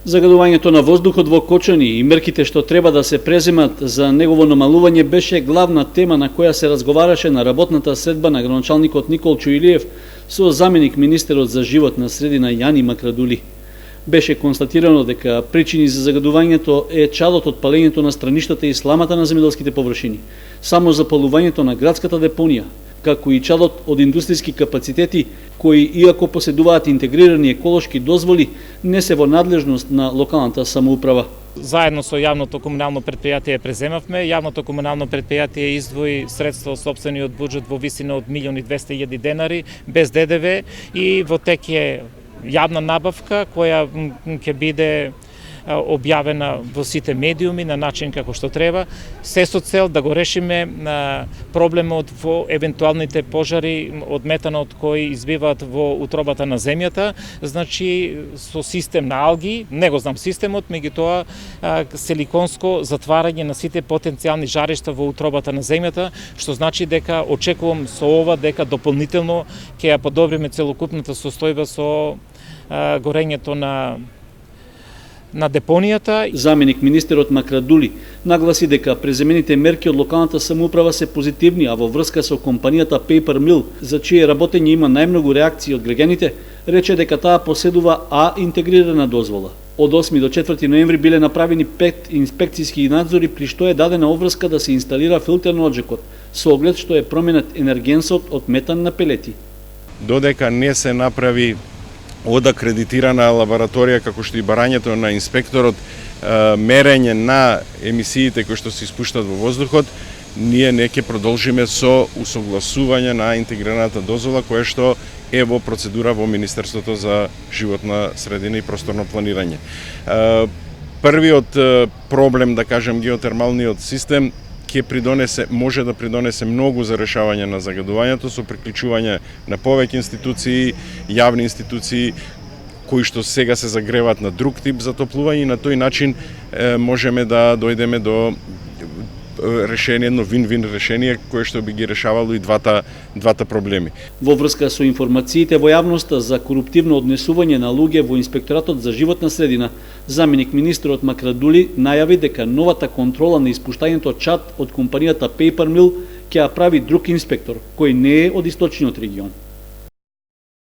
Загадувањето на воздухот во Кочани и мерките што треба да се преземат за негово намалување беше главна тема на која се разговараше на работната средба на градоначалникот Никол Чуилиев со заменик министерот за животна средина Јани Макрадули. Беше констатирано дека причини за загадувањето е чадот од палењето на страништата и сламата на земјоделските површини, само запалувањето на градската депонија, како и чадот од индустријски капацитети кои, иако поседуваат интегрирани еколошки дозволи, не се во надлежност на локалната самоуправа. Заедно со јавното комунално предпријатие преземавме. Јавното комунално предпријатие издвои средства од сопствениот буџет во висина од 1.200.000 денари без ДДВ и во тек е јавна набавка која ќе биде објавена во сите медиуми на начин како што треба, се со цел да го решиме проблемот во евентуалните пожари од метанот кои избиваат во утробата на земјата, значи со систем на алги, не го знам системот, меѓутоа силиконско затварање на сите потенцијални жаришта во утробата на земјата, што значи дека очекувам со ова дека дополнително ќе ја подобриме целокупната состојба со горењето на депонијата. Заменик министерот Макрадули нагласи дека преземените мерки од локалната самоуправа се позитивни, а во врска со компанијата Paper Mill, за чие работење има најмногу реакции од граѓаните, рече дека таа поседува интегрирана дозвола. Од 8 до 4 ноември биле направени 5 инспекцијски надзори, при што е дадена обврска да се инсталира филтер на оджекот, со оглед што е променет енергенсот од метан на пелети. Додека не се направи од акредитирана лабораторија, како што и барањето на инспекторот, мерење на емисиите кои што се испуштат во воздухот, ние не ќе продолжиме со усогласување на интегрираната дозвола, која што е во процедура во Министерството за животна средина и просторно планирање. Првиот проблем, да кажем, геотермалниот систем, може да придонесе многу за решавање на загадувањето со приклучување на повеќе институции, јавни институции кои што сега се загреваат на друг тип затоплување и на тој начин можеме да дојдеме до решение, едно вин-вин решение кое што би ги решавало и двата проблеми. Во врска со информациите во јавноста за коруптивно однесување на луѓе во Инспекторатот за животна средина, заменик министерот Макрадули најави дека новата контрола на испуштањето чад од компанијата Paper Mill ќе ја прави друг инспектор, кој не е од источниот регион.